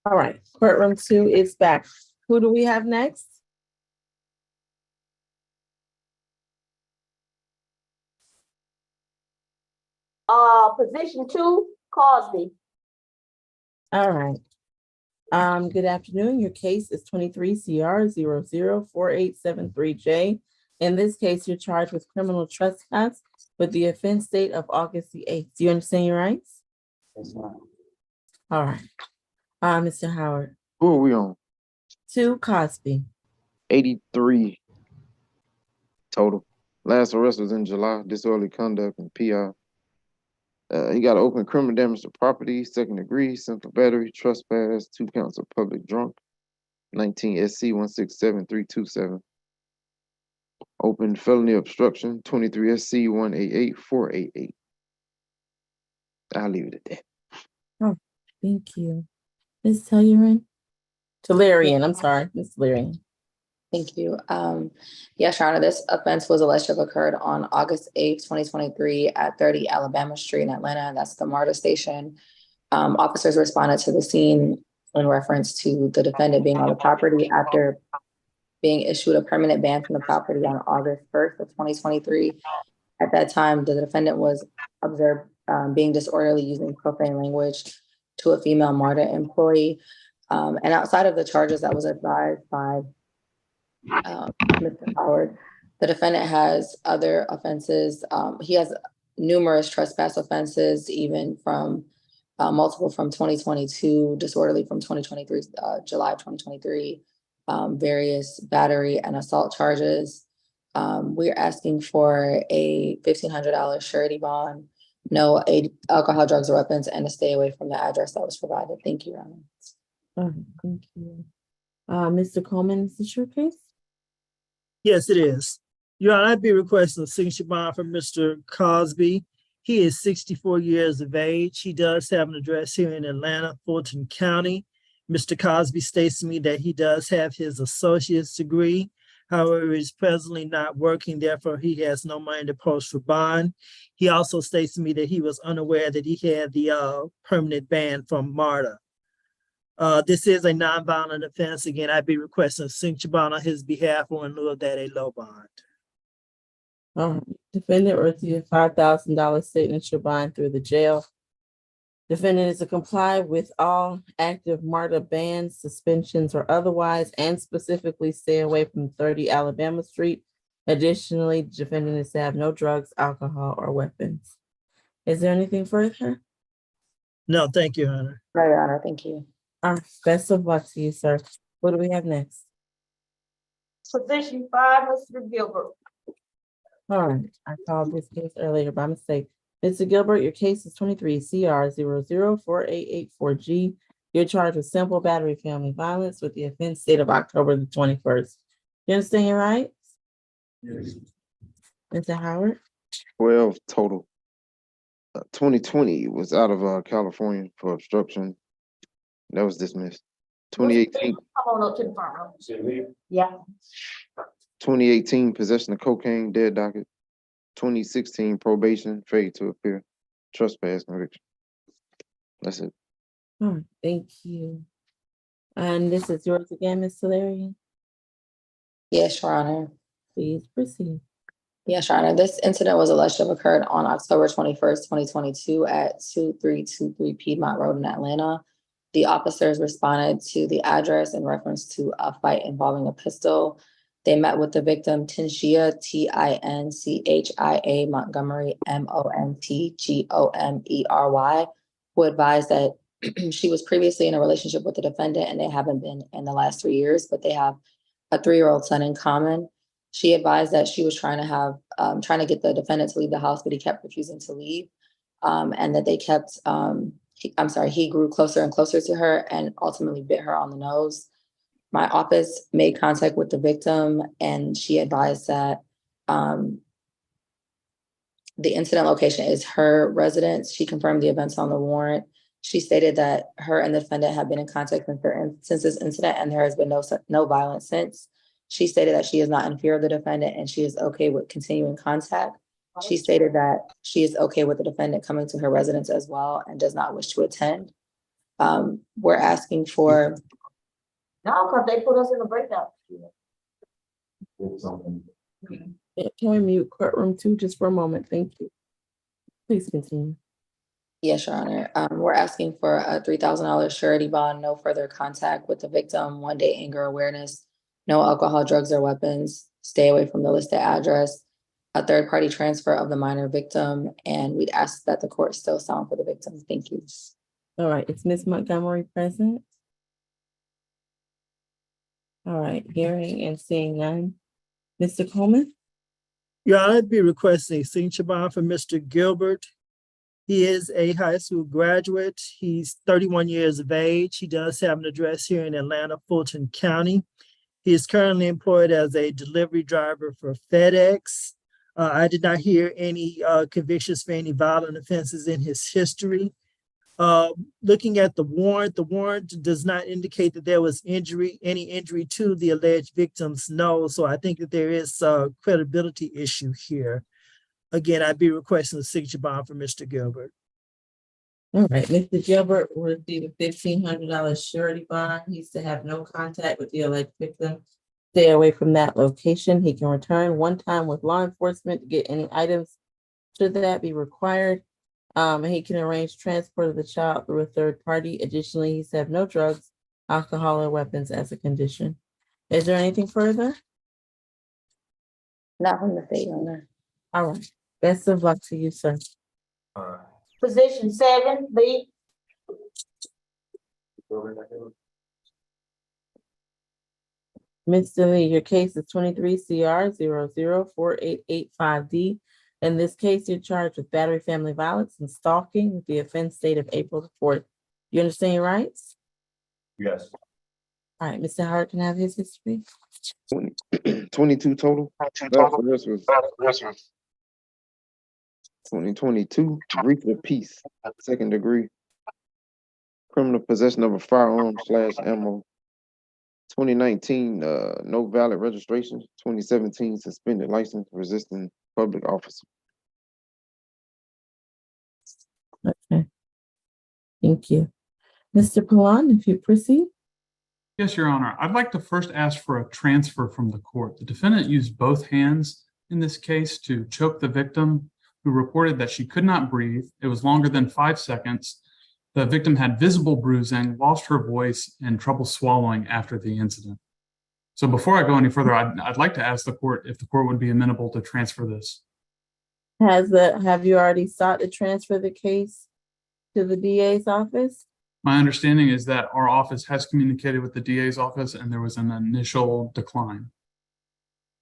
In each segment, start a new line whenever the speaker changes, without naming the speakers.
All right, courtroom 2 is back. Who do we have next?
Position 2, Cosby.
All right. Good afternoon. Your case is 23 CR 004873J. In this case, you're charged with criminal trespass with the offense date of August the 8th. Do you understand your rights?
Yes, ma'am.
All right. Mr. Howard.
Who are we on?
2 Cosby.
83 total. Last arrest was in July, disorderly conduct and PI. He got open criminal damage to property, second degree, simple battery, trespass, 2 counts of public drunk, 19 SC 167327. Open felony obstruction, 23 SC 188488. I'll leave it at that.
Oh, thank you. Ms. Tellurian, I'm sorry, Ms. Tellurian.
Thank you. Yes, Your Honor, this offense was alleged to have occurred on August 8th, 2023 at 30 Alabama Street in Atlanta. That's the MARTA station. Officers responded to the scene in reference to the defendant being on the property after being issued a permanent ban from the property on August 1st of 2023. At that time, the defendant was observed being disorderly, using profane language to a female MARTA employee. And outside of the charges that was advised by Mr. Howard, the defendant has other offenses. He has numerous trespass offenses, even from multiple from 2022, disorderly from 2023, July of 2023, various battery and assault charges. We're asking for a $1,500 surety bond, no alcohol, drugs, or weapons, and to stay away from the address that was provided. Thank you, Your Honor.
Thank you. Mr. Coleman, is this your case?
Yes, it is. Your Honor, I'd be requesting a signature bond from Mr. Cosby. He is 64 years of age. He does have an address here in Atlanta, Fulton County. Mr. Cosby states to me that he does have his associate's degree. However, he's presently not working, therefore he has no money to post for bond. He also states to me that he was unaware that he had the permanent ban from MARTA. This is a nonviolent offense. Again, I'd be requesting a signature bond on his behalf, or in lieu of that, a low bond.
Defendant received a $5,000 signature bond through the jail. Defendant is to comply with all active MARTA bans, suspensions, or otherwise, and specifically stay away from 30 Alabama Street. Additionally, defendant is to have no drugs, alcohol, or weapons. Is there anything further?
No, thank you, Your Honor.
No, Your Honor, thank you.
Best of luck to you, sir. What do we have next?
Position 5, Mr. Gilbert.
All right, I called this case earlier by mistake. Mr. Gilbert, your case is 23 CR 004884G. You're charged with simple battery family violence with the offense date of October the 21st. You understand your rights?
Yes.
Mr. Howard?
12 total. 2020 was out of California for obstruction. That was dismissed. 2018.
Come on up to the front row. Yeah.
2018 possession of cocaine, dead docket. 2016 probation, failure to appear, trespass conviction. That's it.
Oh, thank you. And this is yours again, Ms. Tellurian.
Yes, Your Honor.
Please proceed.
Yes, Your Honor. This incident was alleged to have occurred on October 21st, 2022 at 2323 Piedmont Road in Atlanta. The officers responded to the address in reference to a fight involving a pistol. They met with the victim, Tinchia, Tinchia Montgomery, Montgomery, who advised that she was previously in a relationship with the defendant and they haven't been in the last 3 years, but they have a 3-year-old son in common. She advised that she was trying to get the defendant to leave the house, but he kept refusing to leave. And that they kept, he grew closer and closer to her and ultimately bit her on the nose. My office made contact with the victim and she advised that the incident location is her residence. She confirmed the events on the warrant. She stated that her and the defendant have been in contact since this incident and there has been no violence since. She stated that she is not in fear of the defendant and she is okay with continuing contact. She stated that she is okay with the defendant coming to her residence as well and does not wish to attend. We're asking for,
No, because they put us in a breakout.
Yeah, can we mute courtroom 2 just for a moment? Thank you. Please continue.
yes, Your Honor, we're asking for a $3,000 surety bond, no further contact with the victim, 1-day anger awareness, no alcohol, drugs, or weapons, stay away from the listed address, a third-party transfer of the minor victim, and we'd ask that the court still sound for the victim. Thank you.
All right, is Ms. Montgomery present? All right, hearing and seeing none. Mr. Coleman?
Your Honor, I'd be requesting a signature bond for Mr. Gilbert. He is a high school graduate. He's 31 years of age. He does have an address here in Atlanta, Fulton County. He is currently employed as a delivery driver for FedEx. I did not hear any convictions for any violent offenses in his history. Looking at the warrant does not indicate that there was any injury to the alleged victim's nose. So I think that there is a credibility issue here. Again, I'd be requesting a signature bond for Mr. Gilbert.
All right, Mr. Gilbert will receive a $1,500 surety bond. He's to have no contact with the alleged victim. Stay away from that location. He can return one time with law enforcement to get any items should that be required. And he can arrange transport of the child through a third party. Additionally, he's to have no drugs, alcohol, or weapons as a condition. Is there anything further?
Not from the state, Your Honor.
All right, best of luck to you, sir.
Position 7, Lee.
Mr. Lee, your case is 23 CR 004885D. In this case, you're charged with battery, family violence, and stalking with the offense date of April the 4th. You understand your rights?
Yes.
All right, Mr. Howard can I have his history.
22 total. Last arrest was 2022, brief of peace, 2nd degree. Criminal possession of a firearm / ammo. 2019, no valid registration. 2017, suspended license, resisting public officer.
Okay. Thank you. Mr. Pallon, if you proceed.
Yes, Your Honor. I'd like to first ask for a transfer from the court. The defendant used both hands in this case to choke the victim, who reported that she could not breathe. It was longer than 5 seconds. The victim had visible bruising, lost her voice, and trouble swallowing after the incident. So before I go any further, I'd like to ask the court if the court would be amenable to transfer this.
Have you already sought to transfer the case to the DA's office?
My understanding is that our office has communicated with the DA's office and there was an initial decline.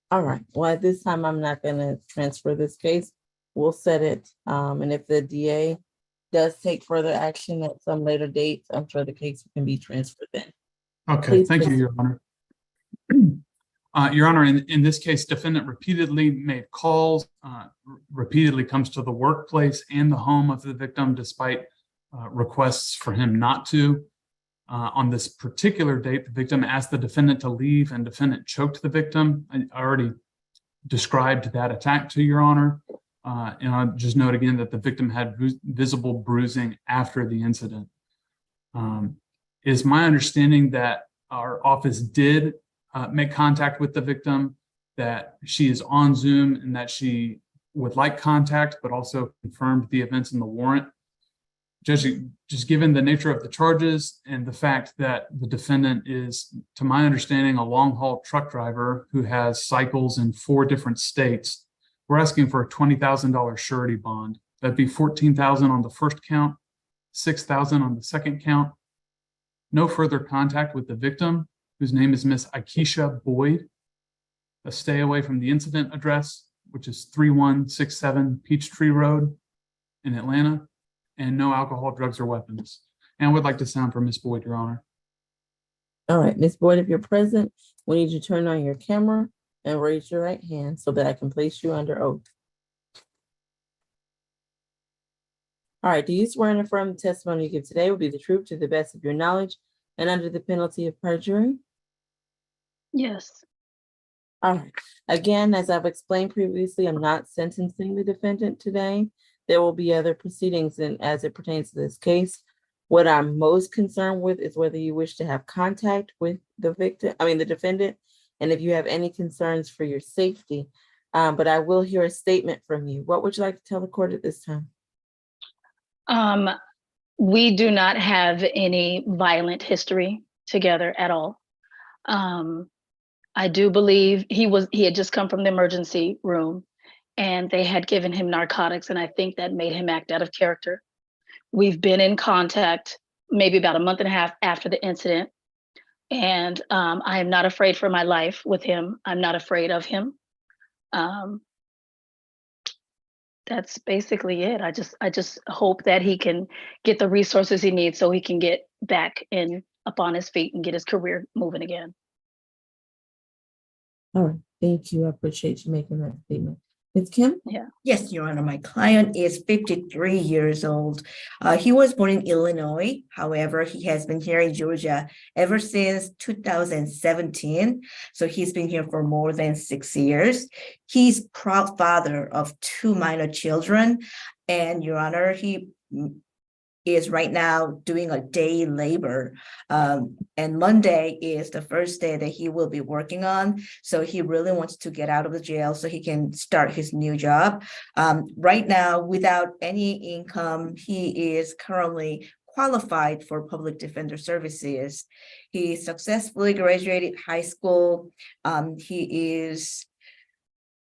All right. Well, at this time, I'm not going to transfer this case. We'll set it. And if the DA does take further action at some later date, I'm sure the case can be transferred then.
Okay,
Please
thank you,
proceed.
Your Honor. Your Honor, in this case, defendant repeatedly made calls, repeatedly comes to the workplace and the home of the victim despite requests for him not to. On this particular date, the victim asked the defendant to leave and defendant choked the victim. I already described that attack to Your Honor. And I'll just note again that the victim had visible bruising after the incident. It is my understanding that our office did make contact with the victim, that she is on Zoom and that she would like contact, but also confirmed the events in the warrant. Just given the nature of the charges and the fact that the defendant is, to my understanding, a long-haul truck driver who has cycles in 4 different states, we're asking for a $20,000 surety bond. That'd be $14,000 on the first count, $6,000 on the second count. No further contact with the victim, whose name is Miss Akeisha Boyd. A stay away from the incident address, which is 3167 Peachtree Road in Atlanta, and no alcohol, drugs, or weapons. And I would like to sound for Miss Boyd, Your Honor.
All right, Ms. Boyd, if you're present, we need you to turn on your camera and raise your right hand so that I can place you under oath. All right, do you swear and affirm the testimony you give today will be the truth to the best of your knowledge and under the penalty of perjury?
Yes.
All right. Again, as I've explained previously, I'm not sentencing the defendant today. There will be other proceedings as it pertains to this case. What I'm most concerned with is whether you wish to have contact with the the defendant, and if you have any concerns for your safety. But I will hear a statement from you. What would you like to tell the court at this time?
We do not have any violent history together at all. I do believe he had just come from the emergency room and they had given him narcotics, and I think that made him act out of character. We've been in contact maybe about a month and a half after the incident, and I am not afraid for my life with him. I'm not afraid of him. That's basically it. I just hope that he can get the resources he needs so he can get back up on his feet and get his career moving again.
All right, thank you. I appreciate you making that statement. Ms. Kim?
Yes, Your Honor, my client is 53 years old. He was born in Illinois. However, he has been here in Georgia ever since 2017. So he's been here for more than 6 years. He's proud father of 2 minor children. And Your Honor, he is right now doing a day labor. And Monday is the first day that he will be working on. So he really wants to get out of the jail so he can start his new job. Right now, without any income, he is currently qualified for public defender services. He successfully graduated high school. He is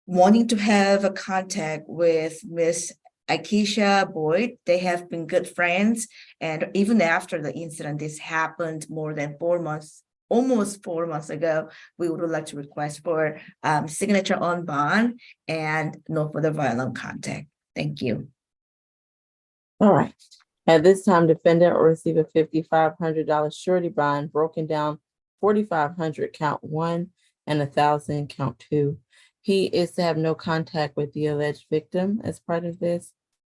wanting to have a contact with Miss Akeisha Boyd. They have been good friends. And even after the incident, this happened more than 4 months, almost 4 months ago, we would like to request for signature on bond and no further violent contact. Thank you.
All right. At this time, defendant will receive a $5,500 surety bond broken down, $4,500 count 1 and $1,000 count 2. He is to have no contact with the alleged victim as part of this,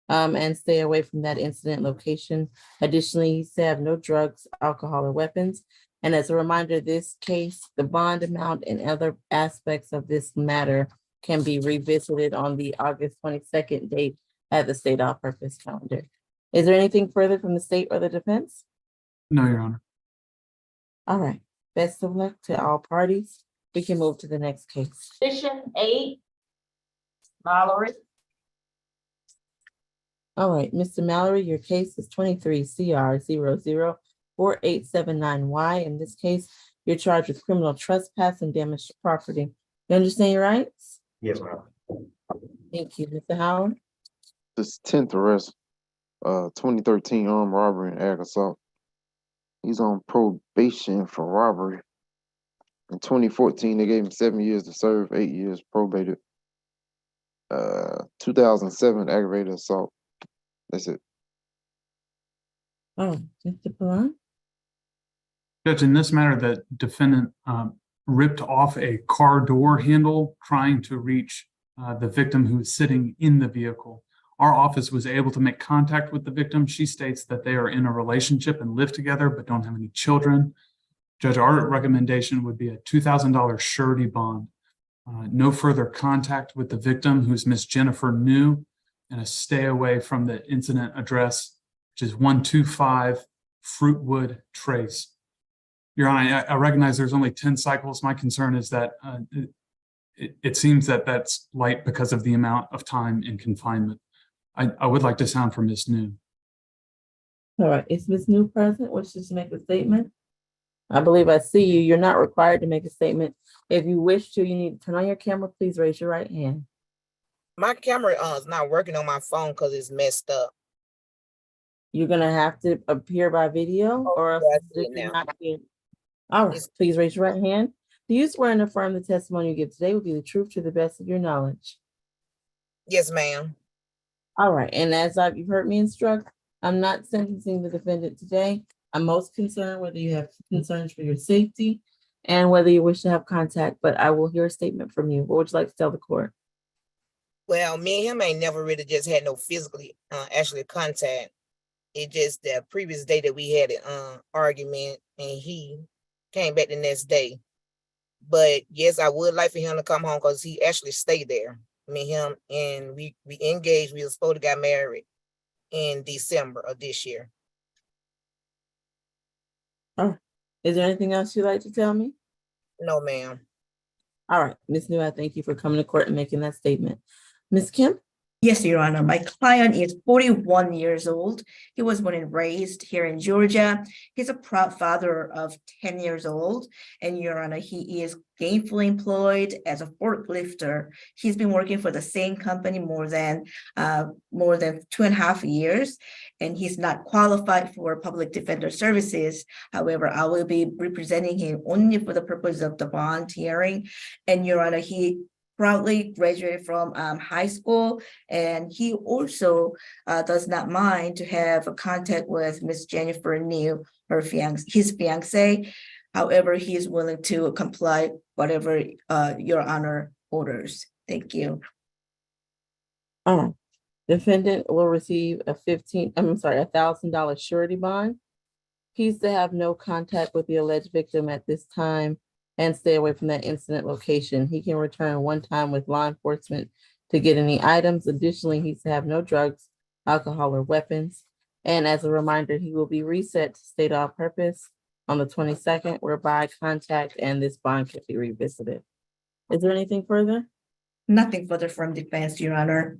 and stay away from that incident location. Additionally, he's to have no drugs, alcohol, or weapons. And as a reminder, this case, the bond amount and other aspects of this matter can be revisited on the August 22nd date at the state all-purpose calendar. Is there anything further from the state or the defense?
No, Your Honor.
All right. Best of luck to all parties. We can move to the next case.
Position 8, Mallory.
All right, Mr. Mallory, your case is 23 CR 004879Y. In this case, you're charged with criminal trespass and damage to property. You understand your rights?
Yes, ma'am.
Thank you, Mr. Howard.
This 10th arrest, 2013 armed robbery and ag assault. He's on probation for robbery. In 2014, they gave him 7 years to serve, 8 years probated. 2007 aggravated assault. That's it.
Oh, Mr. Palan?
Judge, in this matter, the defendant ripped off a car door handle trying to reach the victim who was sitting in the vehicle. Our office was able to make contact with the victim. She states that they are in a relationship and live together, but don't have any children. Judge, our recommendation would be a $2,000 surety bond. No further contact with the victim, who's Miss Jennifer New, and a stay away from the incident address, which is 125 Fruitwood Trace. Your Honor, I recognize there's only 10 cycles. My concern is that it seems that that's light because of the amount of time in confinement. I would like to sound from Miss New.
All right, is Ms. New present? Wishes to make a statement? I believe I see you. You're not required to make a statement. If you wish to, you need to turn on your camera. Please raise your right hand.
My camera is not working on my phone because it's messed up.
You're gonna have to appear by video or else
I see
if
it
you're
now.
not here. All right, please raise your right hand. Do you swear and affirm the testimony you give today will be the truth to the best of your knowledge?
Yes, ma'am.
All right, and as you've heard me instruct, I'm not sentencing the defendant today. I'm most concerned whether you have concerns for your safety and whether you wish to have contact, but I will hear a statement from you. What would you like to tell the court?
Well, me and him ain't never really just had no physically actually contact. It just the previous day that we had an argument and he came back the next day. But yes, I would like for him to come home because he actually stayed there. Me and him, and we engaged. We were supposed to get married in December of this year.
All right. Is there anything else you'd like to tell me?
No, ma'am.
All right, Ms. New, I thank you for coming to court and making that statement. Ms. Kim?
Yes, Your Honor. My client is 41 years old. He was born and raised here in Georgia. He's a proud father of 10 years old. And Your Honor, he is gainfully employed as a forklifter. He's been working for the same company more than 2.5 years, and he's not qualified for public defender services. However, I will be representing him only for the purpose of the bond hearing. And Your Honor, he proudly graduated from high school, and he also does not mind to have a contact with Miss Jennifer New, his fiance. However, he is willing to comply whatever Your Honor orders. Thank you.
All right. Defendant will receive $1,000 surety bond. He's to have no contact with the alleged victim at this time and stay away from that incident location. He can return one time with law enforcement to get any items. Additionally, he's to have no drugs, alcohol, or weapons. And as a reminder, he will be reset to state all purpose on the 22nd, whereby contact and this bond can be revisited. Is there anything further?
Nothing further from defense, Your Honor.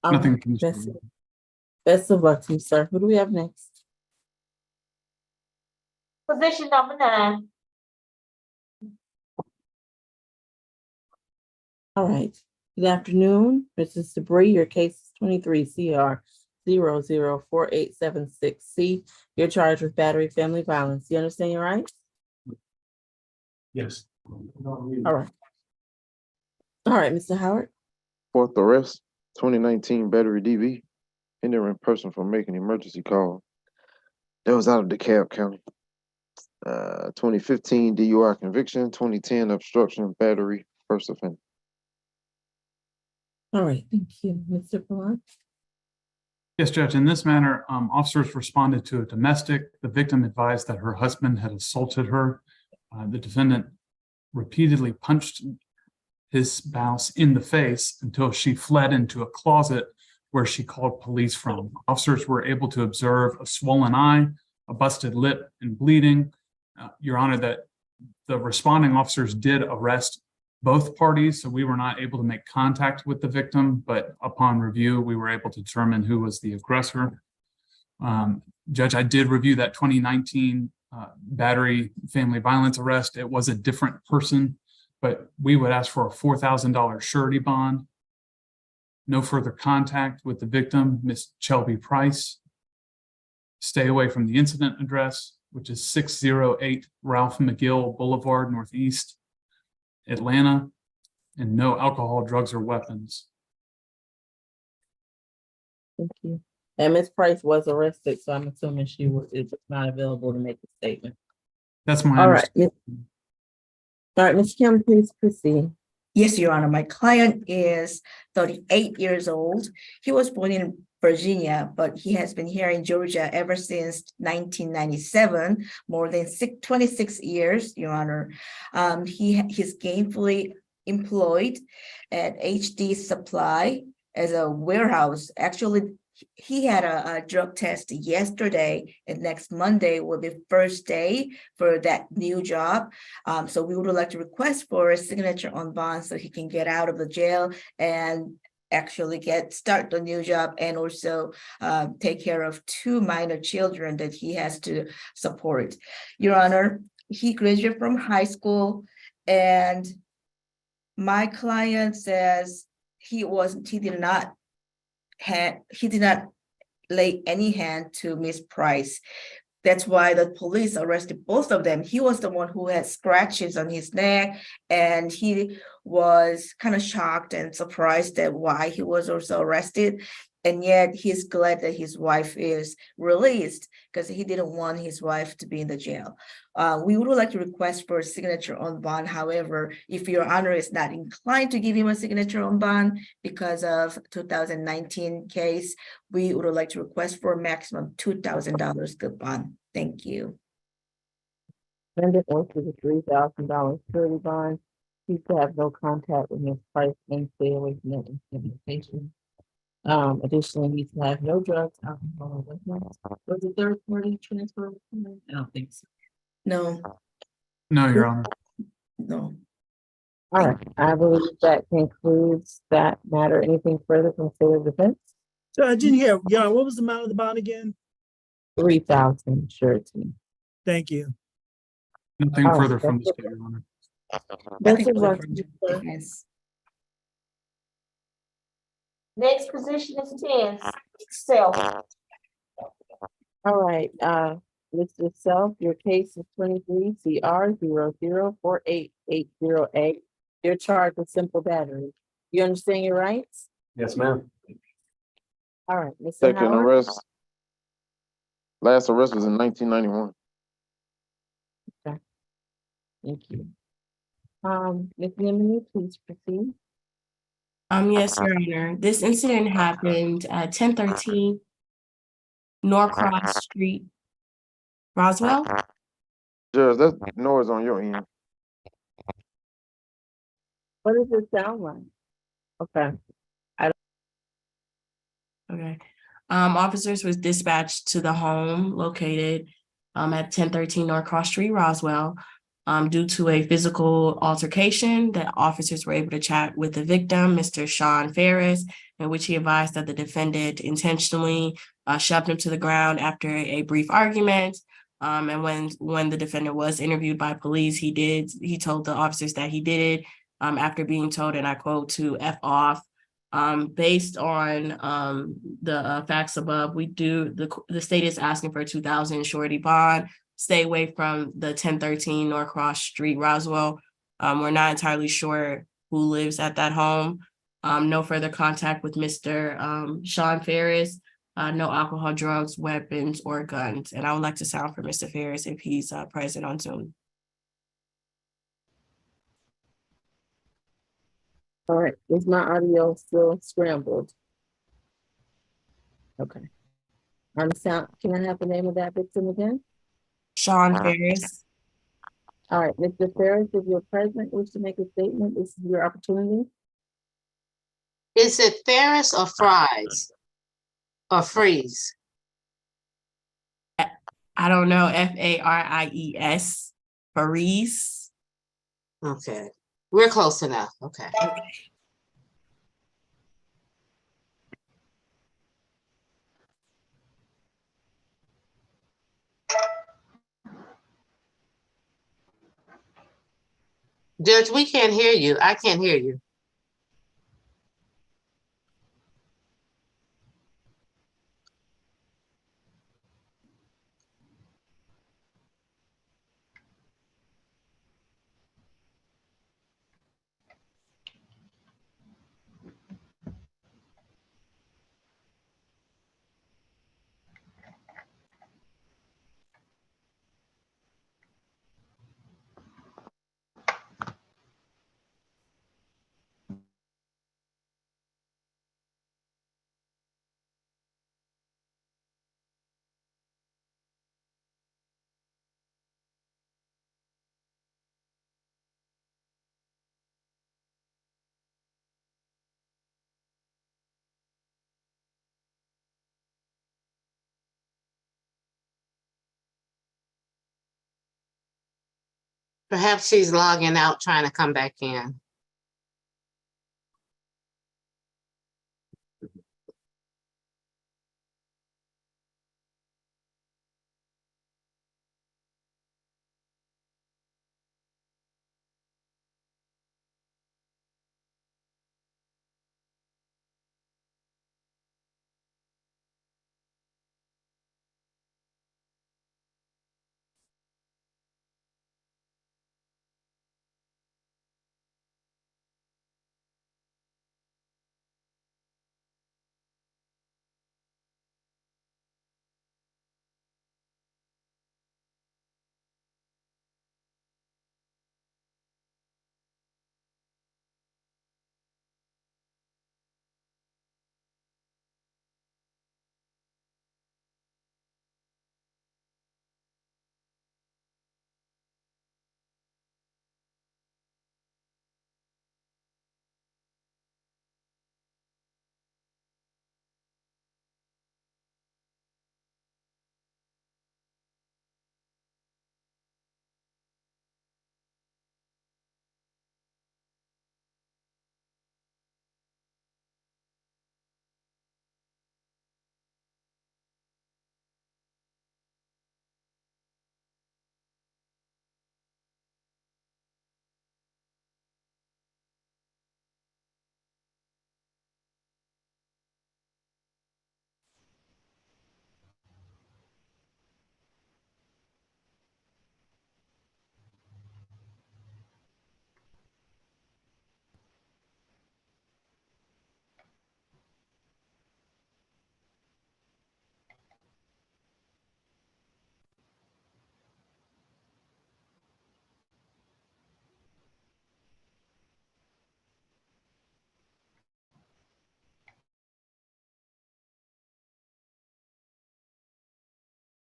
Nothing.
Best of luck to you, sir. Who do we have next?
Position number 9.
All right. Good afternoon, Mrs. Debris. Your case is 23 CR 004876C. You're charged with battery family violence. You understand your rights?
Yes.
All right. All right, Mr. Howard.
Fourth arrest, 2019 battery DV, hindering person from making emergency call. That was out of DeKalb County. 2015 DUI conviction, 2010 obstruction, battery, first offender.
All right, thank you. Mr. Palan.
Yes, Judge. In this manner, officers responded to a domestic. The victim advised that her husband had assaulted her. The defendant repeatedly punched his spouse in the face until she fled into a closet where she called police from. Officers were able to observe a swollen eye, a busted lip, and bleeding. Your Honor, that the responding officers did arrest both parties, so we were not able to make contact with the victim, but upon review, we were able to determine who was the aggressor. Judge, I did review that 2019 battery family violence arrest. It was a different person, but we would ask for a $4,000 surety bond. No further contact with the victim, Miss Shelby Price. Stay away from the incident address, which is 608 Ralph McGill Boulevard, Northeast, Atlanta, and no alcohol, drugs, or weapons.
Thank you. And Ms. Price was arrested, so I'm assuming she was not available to make a statement.
That's my
All right.
understanding.
All right, Ms. Kim, please proceed.
Yes, Your Honor. My client is 38 years old. He was born in Virginia, but he has been here in Georgia ever since 1997, more than 26 years, Your Honor. He's gainfully employed at HD Supply as a warehouse. Actually, he had a drug test yesterday, and next Monday will be first day for that new job. So we would like to request for a signature on bond so he can get out of the jail and actually start the new job, and also take care of 2 minor children that he has to support. Your Honor, he graduated from high school, and my client says he did not lay any hand to Miss Price. That's why the police arrested both of them. He was the one who had scratches on his neck, and he was kind of shocked and surprised at why he was also arrested. And yet he's glad that his wife is released because he didn't want his wife to be in the jail. We would like to request for a signature on bond. However, if Your Honor is not inclined to give him a signature on bond because of 2019 case, we would like to request for a maximum $2,000 good bond. Thank you.
Defendant wants to the $3,000 surety bond. He should have no contact with Ms. Price and stay away from that intimidation. Additionally, he should have no drugs, alcohol, or weapons. Was the third party transfer? I don't think so.
No,
No, Your Honor.
no.
All right, I believe that concludes that matter. Anything further from state of defense?
So I didn't hear, Your Honor, what was the amount of the bond again?
3,000 surety.
Thank you.
Nothing
All right,
further from the
that's
state, Your Honor.
Best
Nothing
of luck
further
to you,
from
sir.
defense.
Next position is 10, self.
All right, Mr. Self, your case is 23 CR 004880A. You're charged with simple battery. You understand your rights?
Yes, ma'am.
All right, Mr.
Second
Howard.
arrest. Last arrest was in 1991.
Thank you. Ms. Nimini, please proceed.
Yes, Your Honor. This incident happened at 1013 Norcross Street, Roswell.
Judge, that's noise on your end.
What does it sound like? Okay,
Okay. Officers was dispatched to the home located at 1013 Norcross Street, Roswell. Due to a physical altercation, the officers were able to chat with the victim, Mr. Sean Ferris, in which he advised that the defendant intentionally shoved him to the ground after a brief argument. And when the defendant was interviewed by police, he told the officers that he did it after being told, and I quote, to F off. Based on the facts above, the state is asking for a 2,000 surety bond. Stay away from the 1013 Norcross Street, Roswell. We're not entirely sure who lives at that home. No further contact with Mr. Sean Ferris. No alcohol, drugs, weapons, or guns. And I would like to sound for Mr. Ferris if he's present on Zoom.
all right. Is my audio still scrambled? Okay. Can I have the name of that victim again?
Sean Ferris.
All right, Mr. Ferris, if you're present, wish to make a statement, this is your opportunity.
Is it Ferris or Fries? Or Freeze?
I don't know, Fariес, Faris.
Okay. We're close enough. Okay. Judge, we can't hear you. I can't hear you. Perhaps she's logging out, trying to come back in.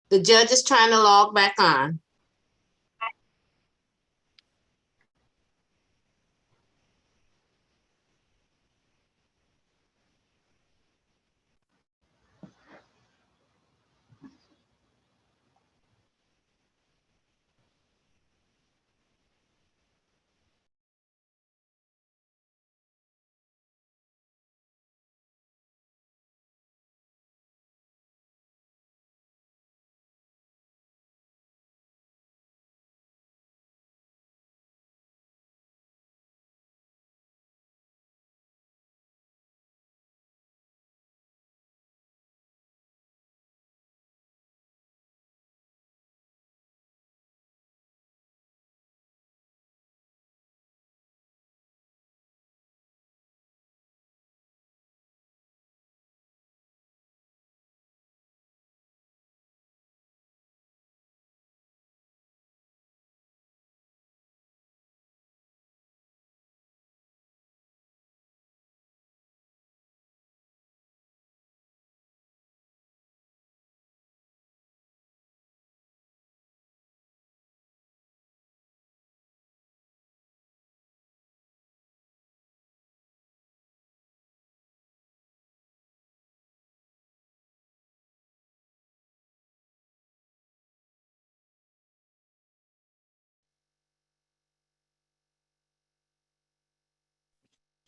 The judge is trying to log back on.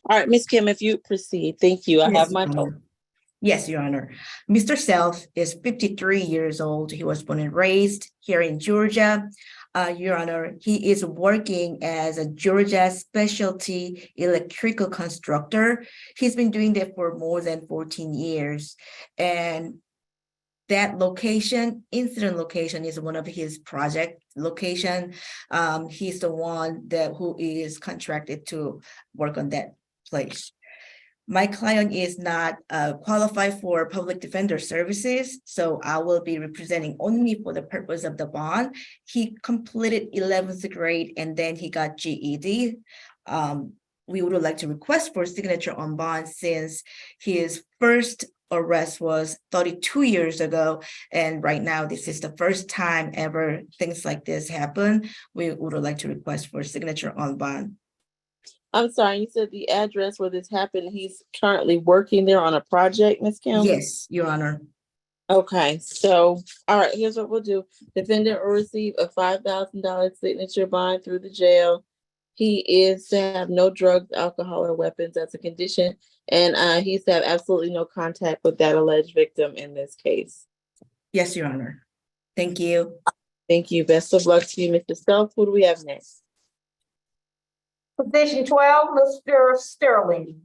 All right, Ms. Kim, if you proceed, thank you. I have
Yes,
my
Your
total.
Honor. Yes, Your Honor. Mr. Self is 53 years old. He was born and raised here in Georgia. Your Honor, he is working as a Georgia specialty electrical constructor. He's been doing that for more than 14 years. And that location, incident location, is one of his project location. He's the one who is contracted to work on that place. My client is not qualified for public defender services, so I will be representing only for the purpose of the bond. He completed 11th grade and then he got GED. We would like to request for signature on bond since his first arrest was 32 years ago, and right now this is the first time ever things like this happen. We would like to request for signature on bond.
I'm sorry, you said the address where this happened, he's currently working there on a project, Ms. Kim?
Yes, Your Honor.
Okay, so, all right, here's what we'll do. Defendant will receive a $5,000 signature bond through the jail. He is to have no drugs, alcohol, or weapons as a condition, and he's to have absolutely no contact with that alleged victim in this case.
Yes, Your Honor. Thank you.
Thank you. Best of luck to you, Mr. Self. Who do we have next?
Position 12, Mr. Sterling.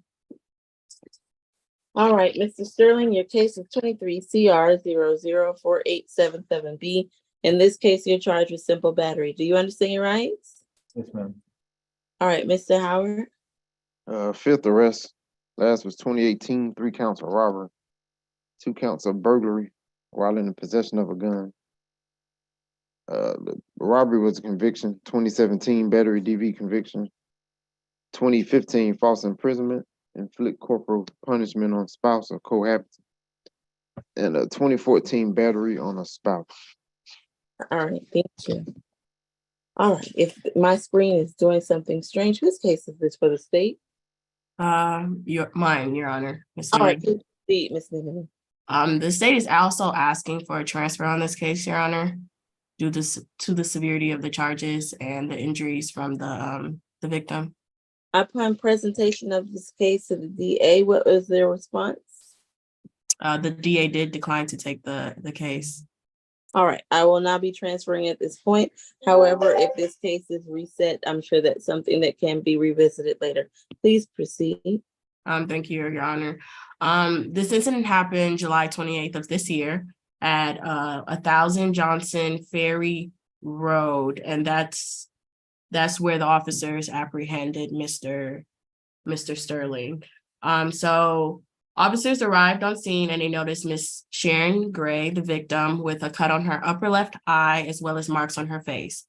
All right, Mr. Sterling, your case is 23 CR 004877B. In this case, you're charged with simple battery. Do you understand your rights?
Yes, ma'am.
All right, Mr. Howard.
Fifth arrest. Last was 2018, 3 counts of robbery, 2 counts of burglary while in the possession of a gun. The robbery was a conviction, 2017 battery DV conviction, 2015 false imprisonment, inflict corporal punishment on spouse or cohabitant, and a 2014 battery on a spouse.
All right, thank you. All right, if my screen is doing something strange, whose case is this for the state?
Mine, Your Honor.
All right, please proceed, Ms. Niven.
The state is also asking for a transfer on this case, Your Honor, due to the severity of the charges and the injuries from the victim.
Upon presentation of this case to the DA, what was their response?
The DA did decline to take the case.
All right, I will not be transferring at this point. However, if this case is reset, I'm sure that's something that can be revisited later. Please proceed.
Thank you, Your Honor. This incident happened July 28th of this year at 1000 Johnson Ferry Road, and that's where the officers apprehended Mr. Sterling. So officers arrived on scene and they noticed Miss Sharon Gray, the victim, with a cut on her upper left eye as well as marks on her face.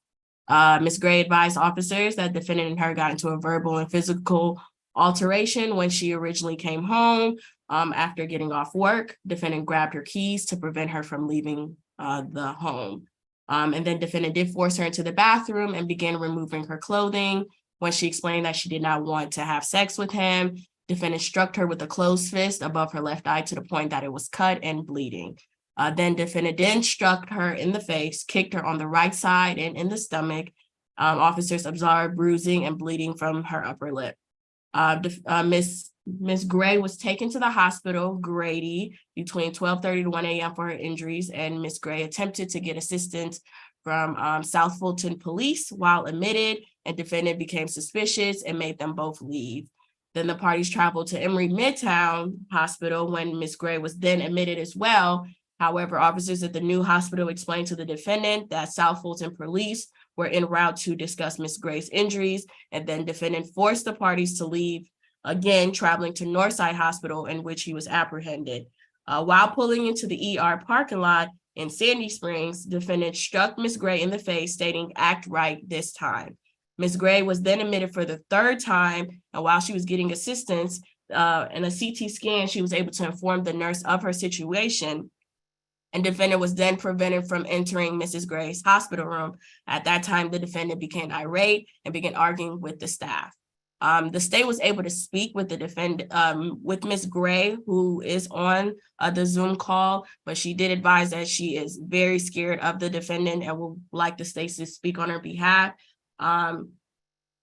Miss Gray advised officers that defendant and her got into a verbal and physical alteration when she originally came home. After getting off work, defendant grabbed her keys to prevent her from leaving the home. And then defendant did force her into the bathroom and began removing her clothing. When she explained that she did not want to have sex with him, defendant struck her with a closed fist above her left eye to the point that it was cut and bleeding. Then defendant then struck her in the face, kicked her on the right side and in the stomach. Officers observed bruising and bleeding from her upper lip. Miss Gray was taken to the hospital, Grady, between 12:30 to 1 a.m. for her injuries, and Miss Gray attempted to get assistance from South Fulton Police while admitted, and defendant became suspicious and made them both leave. Then the parties traveled to Emory Midtown Hospital when Miss Gray was then admitted as well. However, officers at the new hospital explained to the defendant that South Fulton Police were en route to discuss Miss Gray's injuries, and then defendant forced the parties to leave, again traveling to Northside Hospital, in which he was apprehended. While pulling into the ER parking lot in Sandy Springs, defendant struck Miss Gray in the face, stating, "Act right this time." Miss Gray was then admitted for the third time, and while she was getting assistance in a CT scan, she was able to inform the nurse of her situation. And defendant was then prevented from entering Mrs. Gray's hospital room. At that time, the defendant became irate and began arguing with the staff. The state was able to speak with the defendant, with Miss Gray, who is on the Zoom call, but she did advise that she is very scared of the defendant and would like the state to speak on her behalf.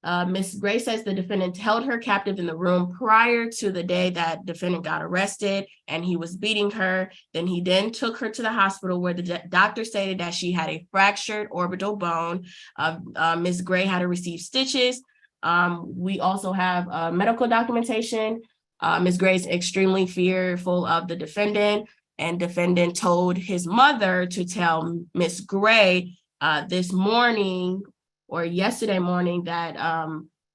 Ms. Gray says the defendant held her captive in the room prior to the day that defendant got arrested, and he was beating her. Then he took her to the hospital where the doctor stated that she had a fractured orbital bone. Ms. Gray had to receive stitches. We also have medical documentation. Ms. Gray is extremely fearful of the defendant, and defendant told his mother to tell Ms. Gray this morning or yesterday morning that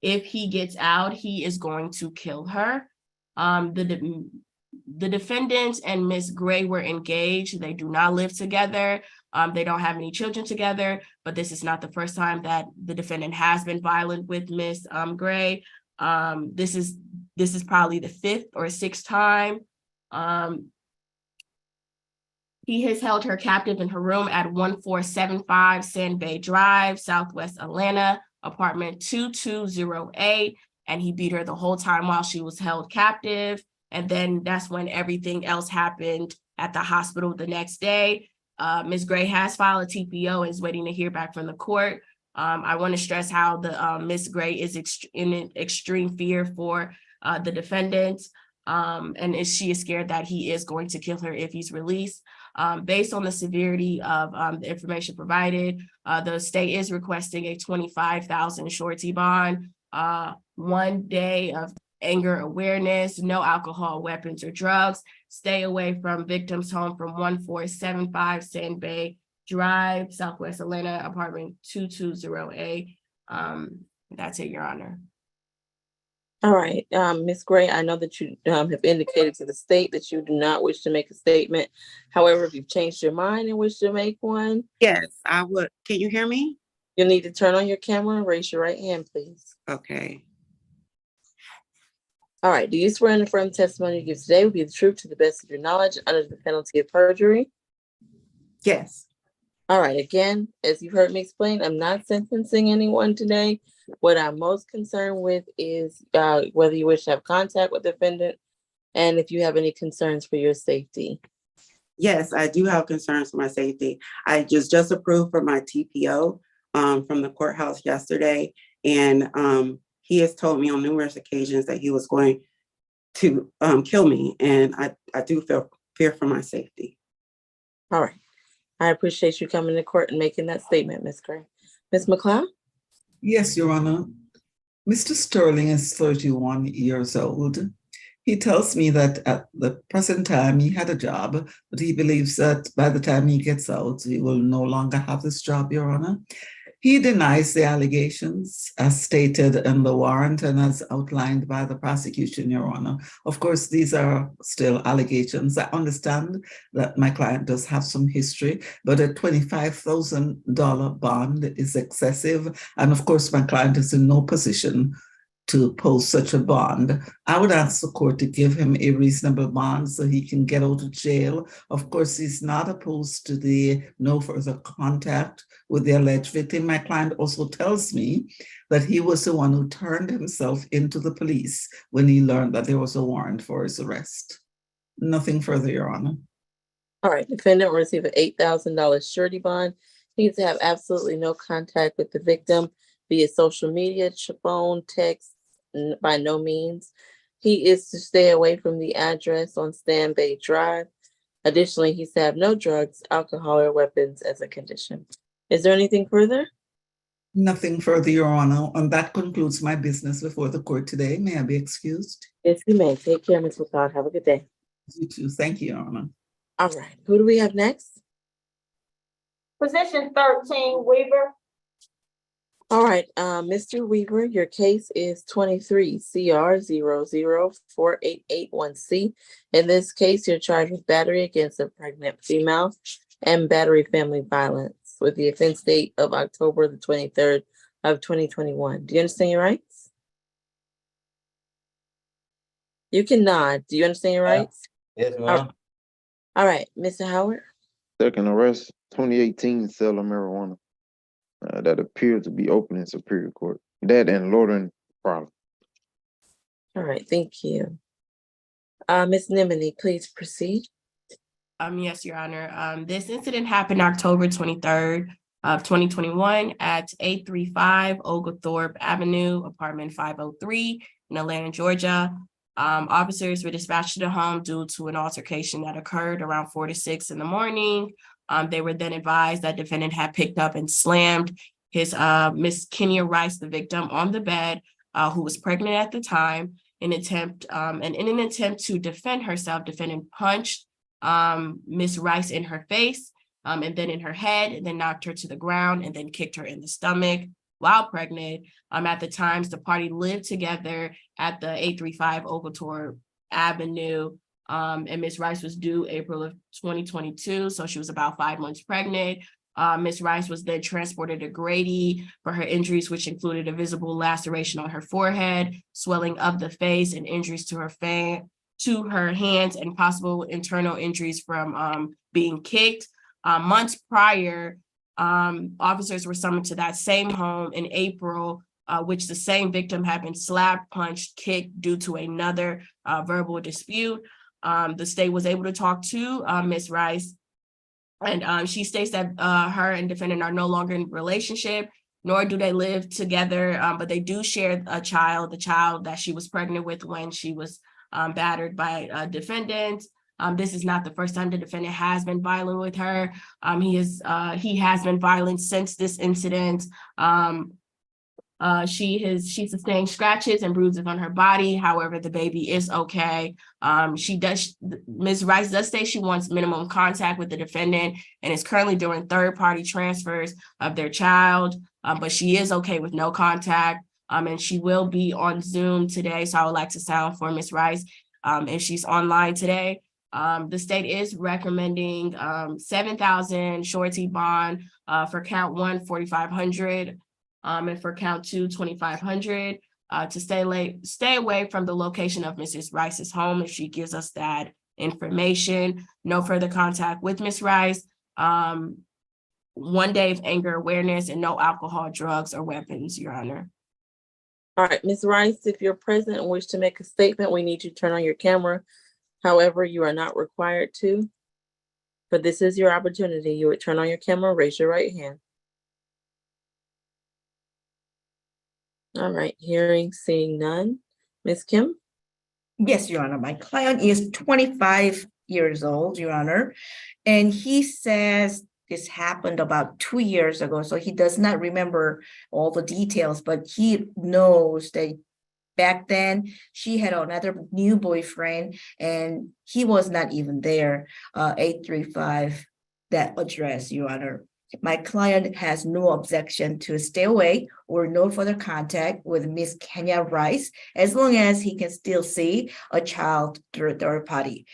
if he gets out, he is going to kill her. The defendant and Ms. Gray were engaged. They do not live together. They don't have any children together, but this is not the first time that the defendant has been violent with Ms. Gray. This is probably the fifth or sixth time. He has held her captive in her room at 1475 Sand Bay Drive, Southwest Atlanta, apartment 2208. And he beat her the whole time while she was held captive. And then that's when everything else happened at the hospital the next day. Ms. Gray has filed a TPO and is waiting to hear back from the court. I want to stress how the Ms. Gray is in extreme fear for the defendant. And she is scared that he is going to kill her if he's released. Based on the severity of the information provided, the state is requesting a $25,000 surety bond, 1 day of anger awareness, no alcohol, weapons, or drugs. Stay away from victim's home from 1475 Sand Bay Drive, Southwest Atlanta, apartment 220A. That's it, Your Honor.
All right, Ms. Gray, I know that you have indicated to the state that you do not wish to make a statement. However, if you've changed your mind and wish to make one.
Yes, I would. Can you hear me?
You'll need to turn on your camera and raise your right hand, please.
Okay.
All right, do you swear and affirm the testimony you give today will be the truth to the best of your knowledge under the penalty of perjury?
Yes.
All right, again, as you heard me explain, I'm not sentencing anyone today. What I'm most concerned with is whether you wish to have contact with the defendant and if you have any concerns for your safety.
Yes, I do have concerns for my safety. I just approved for my TPO from the courthouse yesterday, and he has told me on numerous occasions that he was going to kill me, and I do fear for my safety.
All right. I appreciate you coming to court and making that statement, Ms. Gray. Ms. McLeod?
Yes, Your Honor. Mr. Sterling is 31 years old. He tells me that at the present time he had a job, but he believes that by the time he gets out, he will no longer have this job, Your Honor. He denies the allegations as stated in the warrant and as outlined by the prosecution, Your Honor. Of course, these are still allegations. I understand that my client does have some history, but a $25,000 bond is excessive. And of course, my client is in no position to post such a bond. I would ask the court to give him a reasonable bond so he can get out of jail. Of course, he's not opposed to the no further contact with the alleged victim. My client also tells me that he was the one who turned himself into the police when he learned that there was a warrant for his arrest. Nothing further, Your Honor.
All right, defendant will receive an $8,000 surety bond. He needs to have absolutely no contact with the victim via social media, phone, text, by no means. He is to stay away from the address on Stan Bay Drive. Additionally, he's to have no drugs, alcohol, or weapons as a condition. Is there anything further?
Nothing further, Your Honor. And that concludes my business before the court today. May I be excused?
Yes, you may. Take care, Ms. McLeod. Have a good day.
You too. Thank you, Your Honor.
All right, who do we have next?
Position 13, Weaver.
All right, Mr. Weaver, your case is 23 CR 0048881C. In this case, you're charged with battery against a pregnant female and battery family violence with the offense date of October the 23rd of 2021. Do you understand your rights? You can nod. Do you understand your rights?
Yes, ma'am.
All right, Mr. Howard.
Second arrest, 2018 sale of marijuana that appeared to be open in Superior Court. That and loitering problem.
All right, thank you. Ms. Nimini, please proceed.
Yes, Your Honor. This incident happened October 23rd of 2021 at 835 Oglethorpe Avenue, apartment 503 in Atlanta, Georgia. Officers were dispatched to the home due to an altercation that occurred around 4 to 6 in the morning. They were then advised that defendant had picked up and slammed his Miss Kenya Rice, the victim, on the bed, who was pregnant at the time. In an attempt to defend herself, defendant punched Miss Rice in her face, and then in her head, and then knocked her to the ground, and then kicked her in the stomach while pregnant. At the times, the party lived together at the 835 Oglethorpe Avenue. And Miss Rice was due April of 2022, so she was about 5 months pregnant. Miss Rice was then transported to Grady for her injuries, which included a visible laceration on her forehead, swelling of the face, and injuries to her hands, and possible internal injuries from being kicked. Months prior, officers were summoned to that same home in April, which the same victim had been slapped, punched, kicked due to another verbal dispute. The state was able to talk to Miss Rice, and she states that her and defendant are no longer in a relationship, nor do they live together, but they do share a child, the child that she was pregnant with when she was battered by a defendant. This is not the first time the defendant has been violent with her. He has been violent since this incident. She sustained scratches and bruises on her body. However, the baby is okay. Ms. Rice does say she wants minimum contact with the defendant and is currently doing third-party transfers of their child, but she is okay with no contact. And she will be on Zoom today. So I would like to sound for Ms. Rice if she's online today. The state is recommending $7,000 surety bond for count 1, $4,500. And for count 2, $2,500, to stay away from the location of Mrs. Rice's home if she gives us that information. No further contact with Ms. Rice. 1 day of anger awareness, and no alcohol, drugs, or weapons, Your Honor.
All right, Ms. Rice, if you're present and wish to make a statement, we need you to turn on your camera. However, you are not required to, but this is your opportunity. You would turn on your camera, raise your right hand. All right, seeing none. Ms. Kim?
Yes, Your Honor. My client is 25 years old, Your Honor, and he says this happened about 2 years ago, so he does not remember all the details, but he knows that back then she had another new boyfriend and he was not even there. 835, that address, Your Honor. My client has no objection to stay away or no further contact with Miss Kenya Rice, as long as he can still see a child through a third party,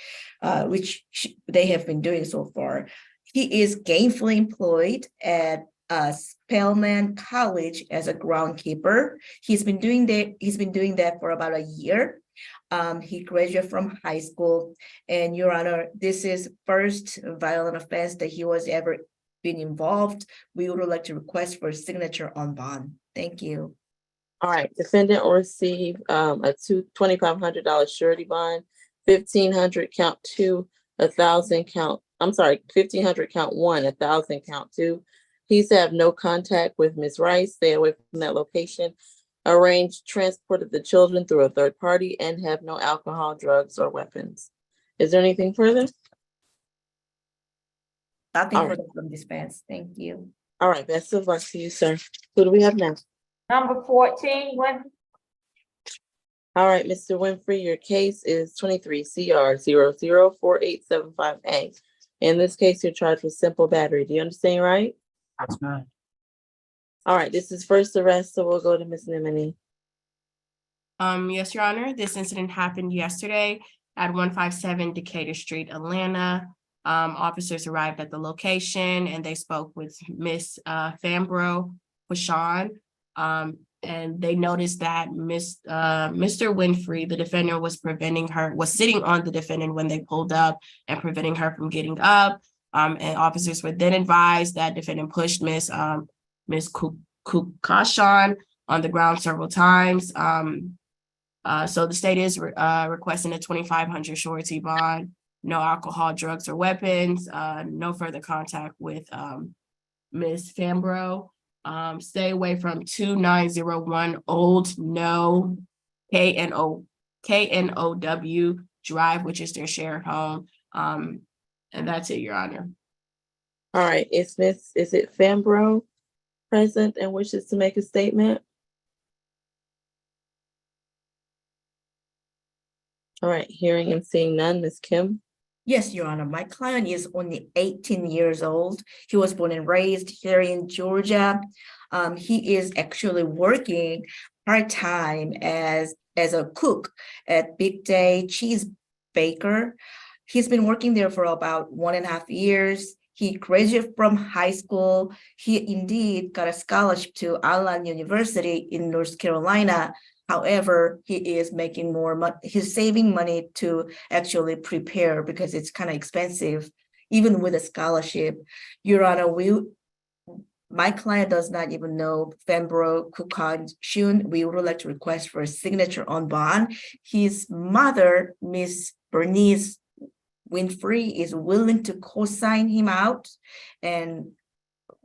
which they have been doing so far. He is gainfully employed at Spelman College as a groundkeeper. He's been doing that for about a year. He graduated from high school, and Your Honor, this is first violent offense that he was ever been involved. We would like to request for signature on bond. Thank you.
All right, defendant will receive a $2,500 surety bond, 1,500 count two, 1,000 count, I'm sorry, 1,500 count one, 1,000 count two. He's to have no contact with Ms. Rice, stay away from that location, arrange transport of the children through a third party, and have no alcohol, drugs, or weapons. Is there anything further?
Nothing
All right.
further from dispense. Thank you.
All right, best of luck to you, sir. Who do we have now?
Number 14,
All right, Mr. Winfrey, your case is 23 CR 004875A. In this case, you're charged with simple battery. Do you understand, right?
That's fine.
All right, this is first arrest, so we'll go to Ms. Nimini.
Yes, Your Honor, this incident happened yesterday at 157 Decatur Street, Atlanta. Officers arrived at the location and they spoke with Miss Fambro Pashan. And they noticed that Mr. Winfrey, the defendant, was sitting on the defendant when they pulled up and preventing her from getting up. And officers were then advised that defendant pushed Miss Kukashan on the ground several times. So the state is requesting a 2,500 surety bond, no alcohol, drugs, or weapons, no further contact with Ms. Fambro. Stay away from 2901 Old No KNOW Drive, which is their shared home. And that's it, Your Honor.
All right, is it Fambro present and wishes to make a statement? All right, hearing and seeing none, Ms. Kim.
Yes, Your Honor. My client is only 18 years old. He was born and raised here in Georgia. He is actually working part-time as a cook at Big Day Cheese Baker. He's been working there for about 1.5 years. He graduated from high school. He indeed got a scholarship to Allen University in North Carolina. However, he is making more money. He's saving money to actually prepare because it's kind of expensive, even with a scholarship. Your Honor, my client does not even know Fambro Kukashan. We would like to request for a signature on bond. His mother, Miss Bernice Winfrey, is willing to co-sign him out, and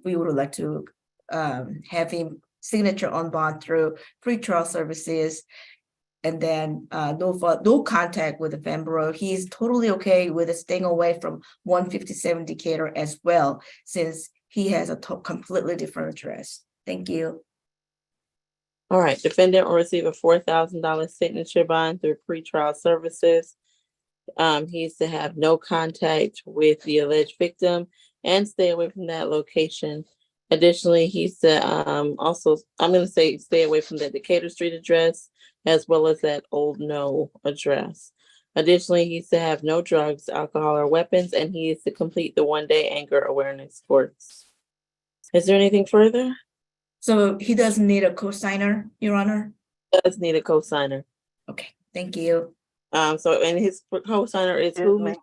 we would like to have him signature on bond through pretrial services, and then no contact with the Fambro. He's totally okay with staying away from 157 Decatur as well, since he has a completely different address. Thank you.
All right, defendant will receive a $4,000 signature bond through pretrial services. He's to have no contact with the alleged victim and stay away from that location. Additionally, he's to also, I'm going to say, stay away from the Decatur Street address as well as that Old No address. Additionally, he's to have no drugs, alcohol, or weapons, and he is to complete the 1-day anger awareness course. Is there anything further?
So he doesn't need a co-signer, Your Honor?
Does need a co-signer.
Okay, thank you.
So, and his co-signer is who?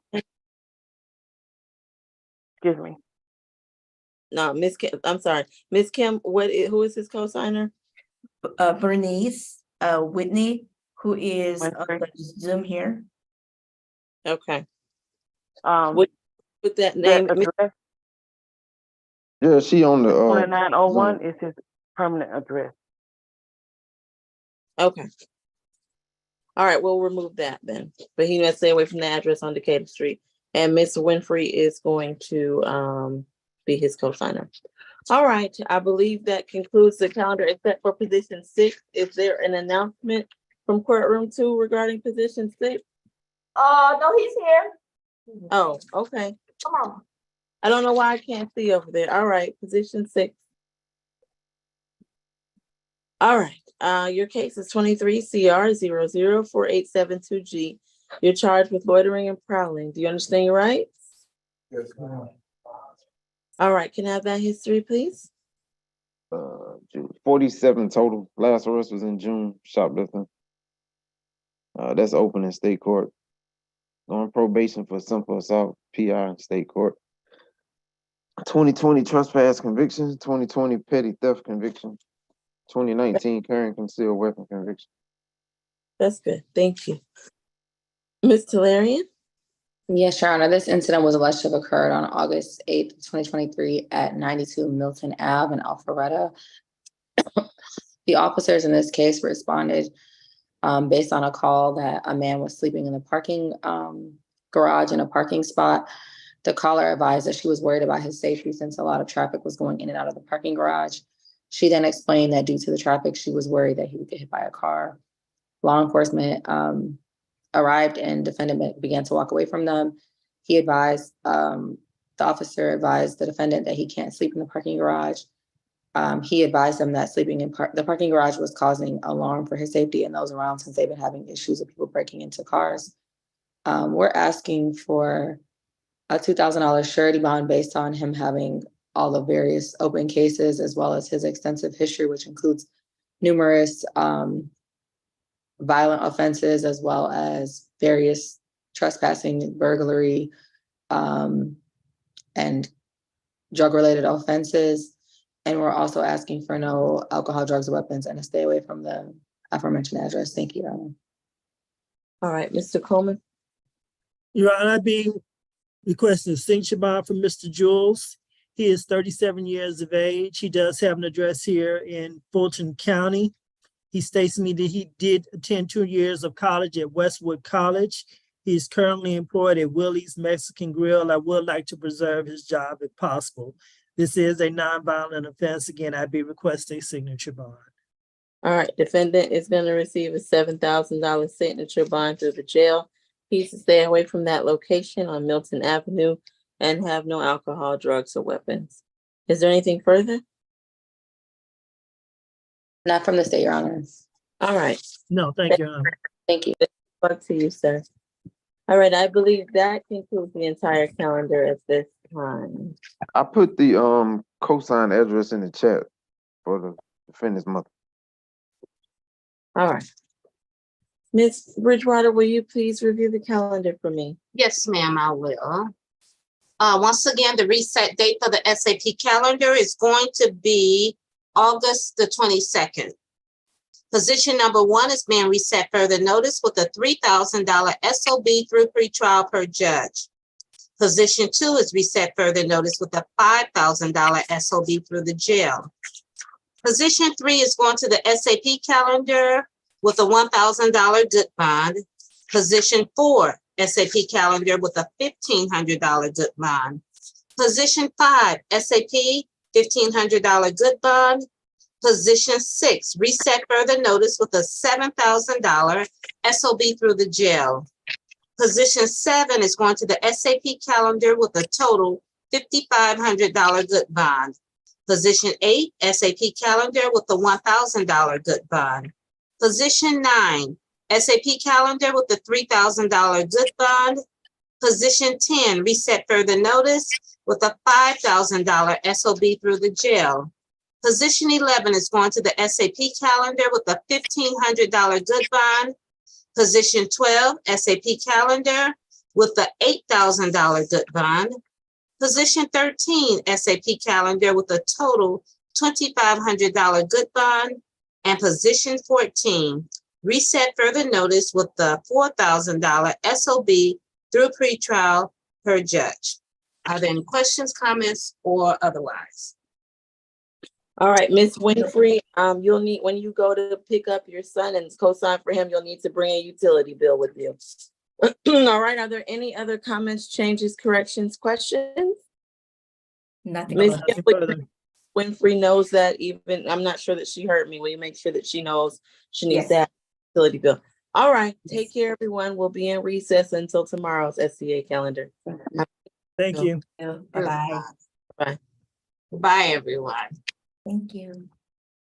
Excuse me.
No, Miss Kim. I'm sorry, Miss Kim. Who is his co-signer?
Bernice Whitney, who is on the Zoom here.
Okay.
With
that name.
address,
Yeah, she on the
2901 is his permanent address.
Okay. All right, we'll remove that then. But he must stay away from the address on Decatur Street. And Miss Winfrey is going to be his co-signer. All right, I believe that concludes the calendar except for position 6. Is there an announcement from courtroom 2 regarding position 6?
No, he's here.
Oh, okay.
Come on.
I don't know why I can't see over there. All right, position 6. All right, your case is 23 CR 004872G. You're charged with loitering and prowling. Do you understand your rights?
Yes, ma'am.
All right, can I have that history, please?
June, 47 total. Last arrest was in June, shoplifting. That's open in state court. On probation for simple assault, PI in state court. 2020 trespass conviction, 2020 petty theft conviction, 2019 carrying concealed weapon conviction.
That's good. Thank you. Ms. Talarian?
Yes, Your Honor, this incident was alleged to have occurred on August 8th, 2023 at 92 Milton Ave in Alpharetta. The officers in this case responded based on a call that a man was sleeping in the parking garage in a parking spot. The caller advised that she was worried about his safety since a lot of traffic was going in and out of the parking garage. She then explained that due to the traffic, she was worried that he would get hit by a car. Law enforcement arrived and defendant began to walk away from them. He advised, the officer advised the defendant that he can't sleep in the parking garage. He advised them that sleeping in the parking garage was causing alarm for his safety and those around since they've been having issues with people breaking into cars. We're asking for a $2,000 surety bond based on him having all the various open cases as well as his extensive history, which includes numerous violent offenses as well as various trespassing, burglary, and drug-related offenses. And we're also asking for no alcohol, drugs, or weapons and to stay away from the aforementioned address. Thank you, Your Honor.
All right, Mr. Coleman.
Your Honor, I be requesting a signature bond from Mr. Jules. He is 37 years of age. He does have an address here in Fulton County. He states to me that he did attend 2 years of college at Westwood College. He is currently employed at Willie's Mexican Grill. I would like to preserve his job if possible. This is a nonviolent offense. Again, I'd be requesting a signature bond.
All right, defendant is going to receive a $7,000 signature bond through the jail. He's to stay away from that location on Milton Avenue and have no alcohol, drugs, or weapons. Is there anything further?
Not from the state, Your Honor.
All right.
No, thank you, Your Honor.
Thank you.
Back to you, sir. All right, I believe that concludes the entire calendar at this time.
I put the cosign address in the chat for the defendant's mother.
All right. Ms. Bridgewater, will you please review the calendar for me?
Yes, ma'am, I will. Once again, the reset date for the SAP calendar is going to be August the 22nd. Position number 1 is being reset further notice with a $3,000 SOB through pretrial per judge. Position 2 is reset further notice with a $5,000 SOB through the jail. Position 3 is going to the SAP calendar with a $1,000 good bond. Position 4, SAP calendar with a $1,500 good bond. Position 5, SAP, $1,500 good bond. Position 6, reset further notice with a $7,000 SOB through the jail. Position 7 is going to the SAP calendar with a total $5,500 good bond. Position 8, SAP calendar with a $1,000 good bond. Position 9, SAP calendar with a $3,000 good bond. Position 10, reset further notice with a $5,000 SOB through the jail. Position 11 is going to the SAP calendar with a $1,500 good bond. Position 12, SAP calendar with the $8,000 good bond. Position 13, SAP calendar with a total $2,500 good bond. And position 14, reset further notice with the $4,000 SOB through pretrial per judge. Are there any questions, comments, or otherwise?
All right, Ms. Winfrey, you'll need, when you go to pick up your son and co-sign for him, you'll need to bring a utility bill with you. All right, are there any other comments, changes, corrections, questions?
Nothing.
Ms.
Further.
Winfrey knows that, even, I'm not sure that she heard me. Will you make sure that she knows she needs
Yes.
to have a utility bill? All right, take care, everyone. We'll be in recess until tomorrow's SCA calendar.
Thank you.
Bye-bye.
Bye.
Bye, everyone.
Thank you.